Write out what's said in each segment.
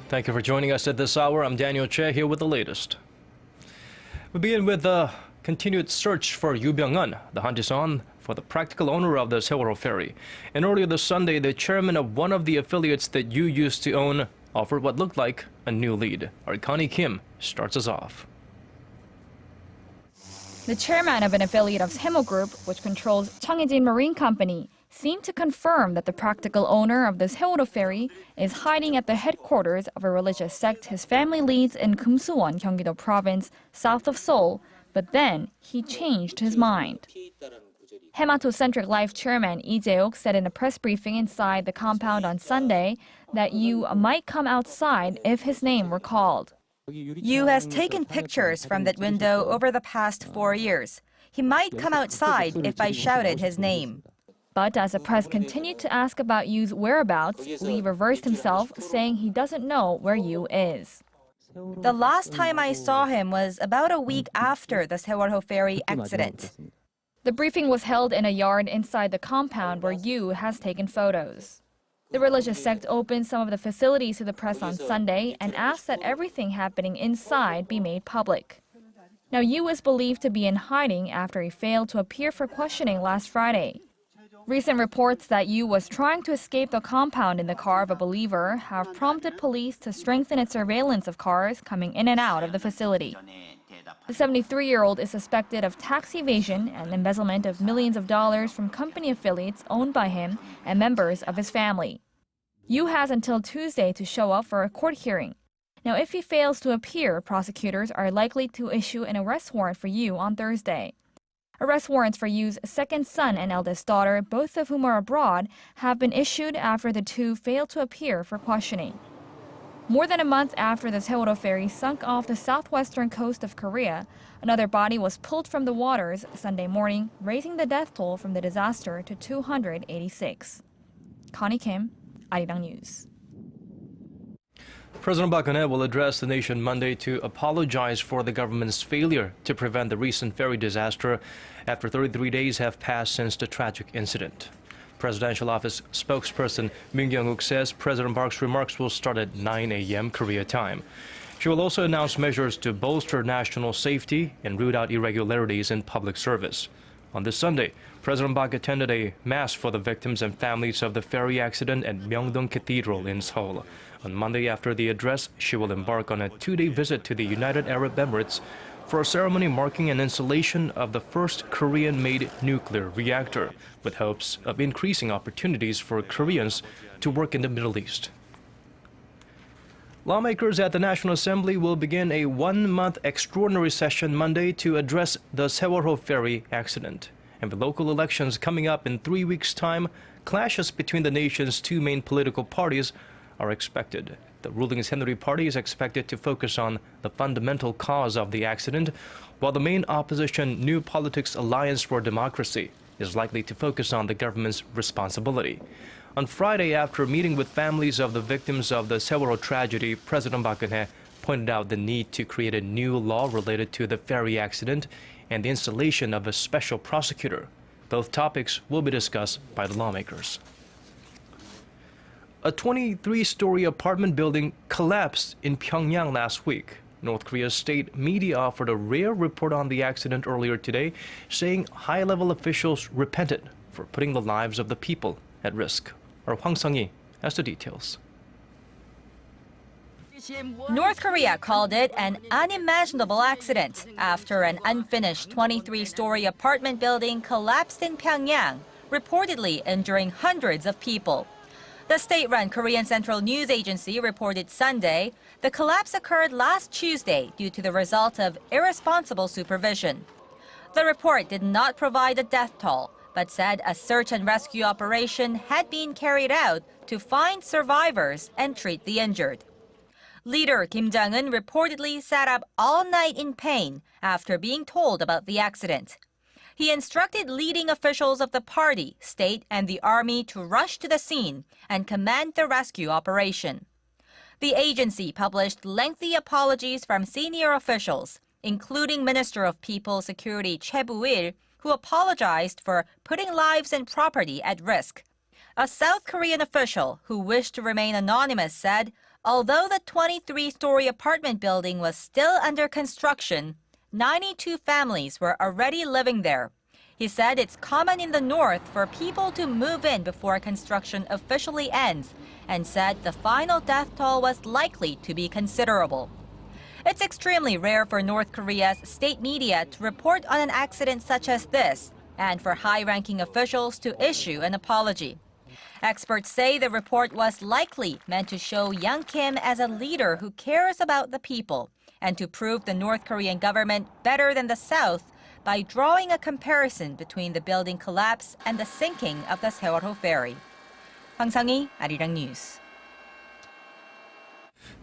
Thank you for joining us at this hour. I'm Daniel Choy here with the latest. We begin with the continued search for Yoo Byung-eon. The hunt is on for the practical owner of the Sewol-ho ferry. And earlier this Sunday, the chairman of one of the affiliates that Yoo used to own offered what looked like a new lead. Our Connie Kim starts us off. The chairman of an affiliate of Sewol Group, which controls Cheongjin Marine Company, seemed to confirm that the practical owner of the Sewol-ho ferry is hiding at the headquarters of a religious sect his family leads in Kumsuwon, Gyeonggi-do Province, south of Seoul, but then he changed his mind. Hemato-Centric Life chairman Lee Jae-ok said in a press briefing inside the compound on Sunday that Yoo might come outside if his name were called. Yoo has taken pictures from that window over the past 4 years. He might come outside if I shouted his name. But as the press continued to ask about Yoo's whereabouts, Lee reversed himself, saying he doesn't know where Yoo is. The last time I saw him was about a week after the Sewol-ho ferry accident. The briefing was held in a yard inside the compound where Yoo has taken photos. The religious sect opened some of the facilities to the press on Sunday and asked that everything happening inside be made public. Now, Yoo is believed to be in hiding after he failed to appear for questioning last Friday. Recent reports that Yoo was trying to escape the compound in the car of a believer have prompted police to strengthen its surveillance of cars coming in and out of the facility. The 73-year-old is suspected of tax evasion and embezzlement of millions of dollars from company affiliates owned by him and members of his family. Yoo has until Tuesday to show up for a court hearing. Now, if he fails to appear, prosecutors are likely to issue an arrest warrant for Yoo on Thursday. Arrest warrants for Yoo's second son and eldest daughter, both of whom are abroad, have been issued after the two failed to appear for questioning. More than a month after the Sewol-ho ferry sunk off the southwestern coast of Korea, another body was pulled from the waters Sunday morning, raising the death toll from the disaster to 286. Connie Kim, ARIRANG News. President Park Geunhye will address the nation Monday to apologize for the government's failure to prevent the recent ferry disaster after 33 days have passed since the tragic incident. Presidential Office spokesperson Lee Jae-ok says President Park's remarks will start at 9 a.m. Korea time. She will also announce measures to bolster national safety and root out irregularities in public service. On this Sunday, President Park attended a mass for the victims and families of the ferry accident at Myeongdong Cathedral in Seoul. On Monday after the address, she will embark on a 2-day visit to the United Arab Emirates for a ceremony marking an installation of the first Korean-made nuclear reactor, with hopes of increasing opportunities for Koreans to work in the Middle East. Lawmakers at the National Assembly will begin a 1-month extraordinary session Monday to address the Sewol-ho ferry accident. And with local elections coming up in 3 weeks' time, clashes between the nation's two main political parties are expected. The ruling Henry Party is expected to focus on the fundamental cause of the accident, while the main opposition New Politics Alliance for Democracy is likely to focus on the government's responsibility. On Friday, after meeting with families of the victims of the Sewol-ho tragedy, President Park Geunhye pointed out the need to create a new law related to the ferry accident and the installation of a special prosecutor. Both topics will be discussed by the lawmakers. A 23-story apartment building collapsed in Pyongyang last week. North Korea's state media offered a rare report on the accident earlier today, saying high-level officials repented for putting the lives of the people at risk. Our Hwang Sung-hee has the details. North Korea called it an unimaginable accident after an unfinished 23-story apartment building collapsed in Pyongyang, reportedly injuring hundreds of people. The state-run Korean Central News Agency reported Sunday the collapse occurred last Tuesday due to the result of irresponsible supervision. The report did not provide a death toll, but said a search and rescue operation had been carried out to find survivors and treat the injured. Leader Kim Jong-un reportedly sat up all night in pain after being told about the accident. He instructed leading officials of the party, state, and the army to rush to the scene and command the rescue operation. The agency published lengthy apologies from senior officials, including Minister of People Security Choi Bu-il, who apologized for putting lives and property at risk. A South Korean official who wished to remain anonymous said Although the 23-story apartment building was still under construction, 92 families were already living there. He said it's common in the north for people to move in before construction officially ends, and said the final death toll was likely to be considerable. It's extremely rare for North Korea's state media to report on an accident such as this, and for high-ranking officials to issue an apology. Experts say the report was likely meant to show Young Kim as a leader who cares about the people, and to prove the North Korean government better than the South by drawing a comparison between the building collapse and the sinking of the Sewol-ho ferry. Hwang Sang-hee, ARIRANG News.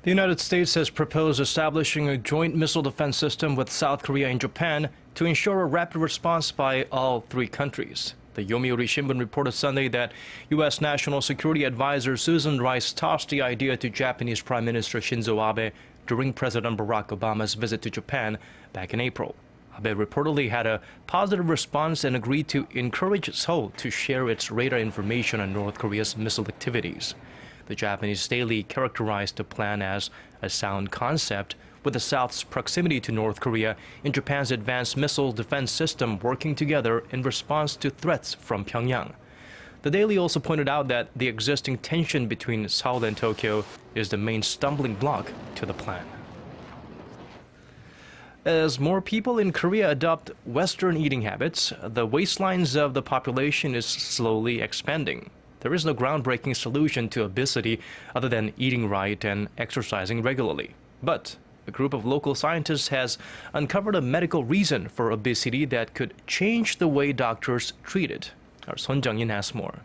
The United States has proposed establishing a joint missile defense system with South Korea and Japan to ensure a rapid response by all three countries. The Yomiuri Shimbun reported Sunday that U.S. National Security Advisor Susan Rice tossed the idea to Japanese Prime Minister Shinzo Abe during President Barack Obama's visit to Japan back in April. Abe reportedly had a positive response and agreed to encourage Seoul to share its radar information on North Korea's missile activities. The Japanese daily characterized the plan as a sound concept, with the South's proximity to North Korea and Japan's advanced missile defense system working together in response to threats from Pyongyang. The Daily also pointed out that the existing tension between Seoul and Tokyo is the main stumbling block to the plan. As more people in Korea adopt Western eating habits, the waistlines of the population is slowly expanding. There is no groundbreaking solution to obesity other than eating right and exercising regularly. But a group of local scientists has uncovered a medical reason for obesity that could change the way doctors treat it. Our Son Jung-in has more.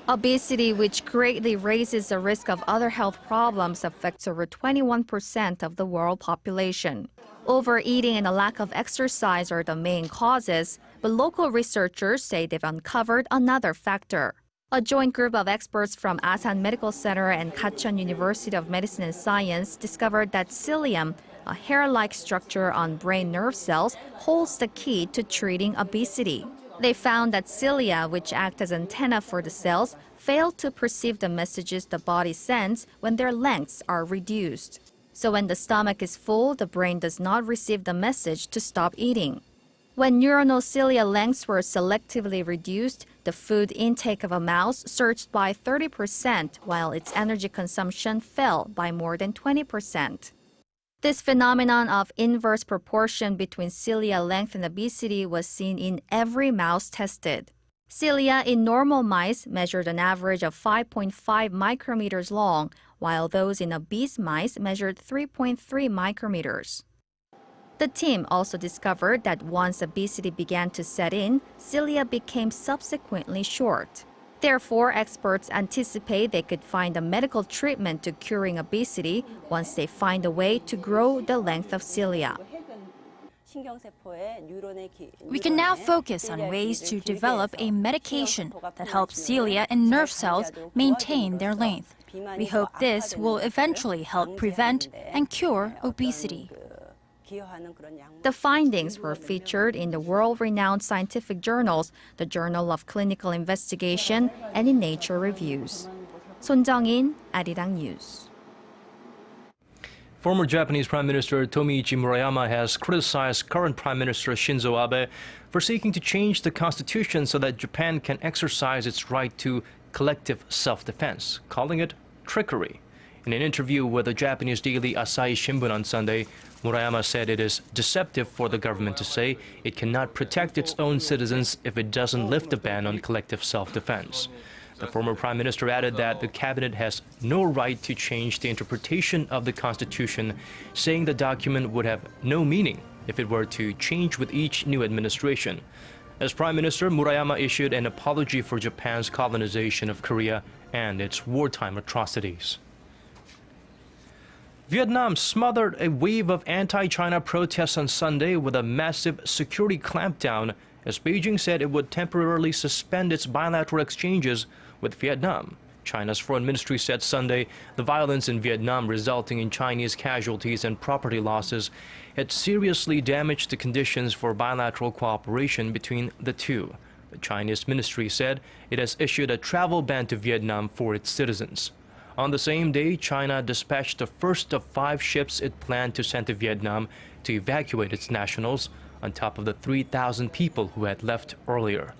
Obesity, which greatly raises the risk of other health problems, affects over 21% of the world population. Overeating and a lack of exercise are the main causes, but local researchers say they've uncovered another factor. A joint group of experts from Asan Medical Center and Gachon University of Medicine and Science discovered that psyllium, a hair-like structure on brain nerve cells, holds the key to treating obesity. They found that cilia, which act as antennae for the cells, fail to perceive the messages the body sends when their lengths are reduced. So when the stomach is full, the brain does not receive the message to stop eating. When neuronal cilia lengths were selectively reduced, the food intake of a mouse surged by 30%, while its energy consumption fell by more than 20%. This phenomenon of inverse proportion between cilia length and obesity was seen in every mouse tested. Cilia in normal mice measured an average of 5.5 micrometers long, while those in obese mice measured 3.3 micrometers. The team also discovered that once obesity began to set in, cilia became subsequently short. Therefore, experts anticipate they could find a medical treatment to curing obesity once they find a way to grow the length of cilia. We can now focus on ways to develop a medication that helps cilia and nerve cells maintain their length. We hope this will eventually help prevent and cure obesity. The findings were featured in the world-renowned scientific journals, the Journal of Clinical Investigation, and in Nature Reviews. Son Jung-in, ARIRANG News. Former Japanese Prime Minister Tomiichi Murayama has criticized current Prime Minister Shinzo Abe for seeking to change the constitution so that Japan can exercise its right to collective self-defense, calling it trickery. In an interview with the Japanese daily Asahi Shimbun on Sunday, Murayama said it is deceptive for the government to say it cannot protect its own citizens if it doesn't lift the ban on collective self-defense. The former prime minister added that the cabinet has no right to change the interpretation of the constitution, saying the document would have no meaning if it were to change with each new administration. As prime minister, Murayama issued an apology for Japan's colonization of Korea and its wartime atrocities. Vietnam smothered a wave of anti-China protests on Sunday with a massive security clampdown as Beijing said it would temporarily suspend its bilateral exchanges with Vietnam. China's foreign ministry said Sunday the violence in Vietnam resulting in Chinese casualties and property losses had seriously damaged the conditions for bilateral cooperation between the two. The Chinese ministry said it has issued a travel ban to Vietnam for its citizens. On the same day, China dispatched the first of 5 ships it planned to send to Vietnam to evacuate its nationals, on top of the 3,000 people who had left earlier.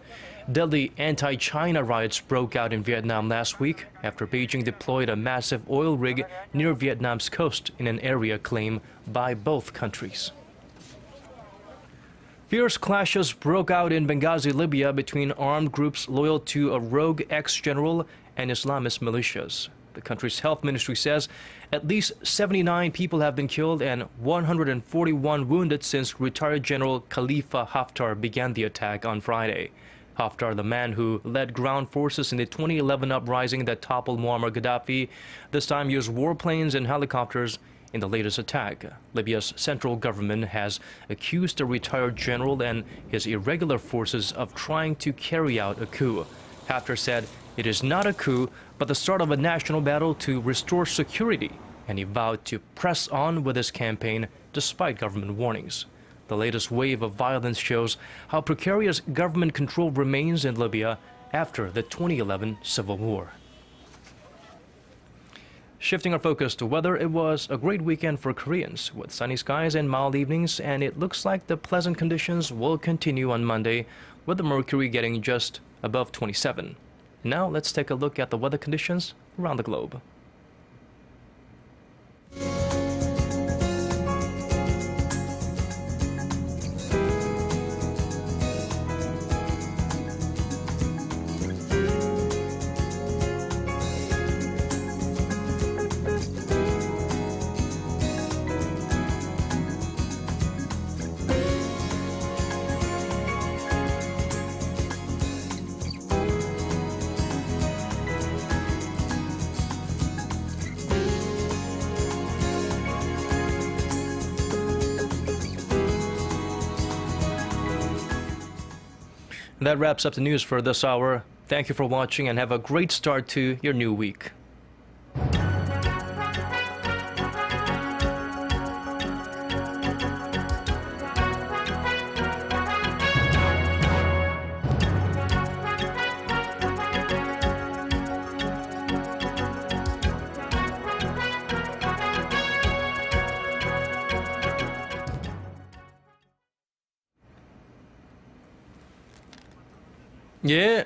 Deadly anti-China riots broke out in Vietnam last week after Beijing deployed a massive oil rig near Vietnam's coast in an area claimed by both countries. Fierce clashes broke out in Benghazi, Libya between armed groups loyal to a rogue ex-general and Islamist militias. The country's health ministry says at least 79 people have been killed and 141 wounded since retired General Khalifa Haftar began the attack on Friday. Haftar, the man who led ground forces in the 2011 uprising that toppled Muammar Gaddafi, this time used warplanes and helicopters in the latest attack. Libya's central government has accused the retired general and his irregular forces of trying to carry out a coup. Haftar said it is not a coup, but the start of a national battle to restore security, and he vowed to press on with his campaign despite government warnings. The latest wave of violence shows how precarious government control remains in Libya after the 2011 civil war. Shifting our focus to weather, it was a great weekend for Koreans with sunny skies and mild evenings, and it looks like the pleasant conditions will continue on Monday, with the mercury getting just above 27. Now let's take a look at the weather conditions around the globe. That wraps up the news for this hour. Thank you for watching and have a great start to your new week. Yeah.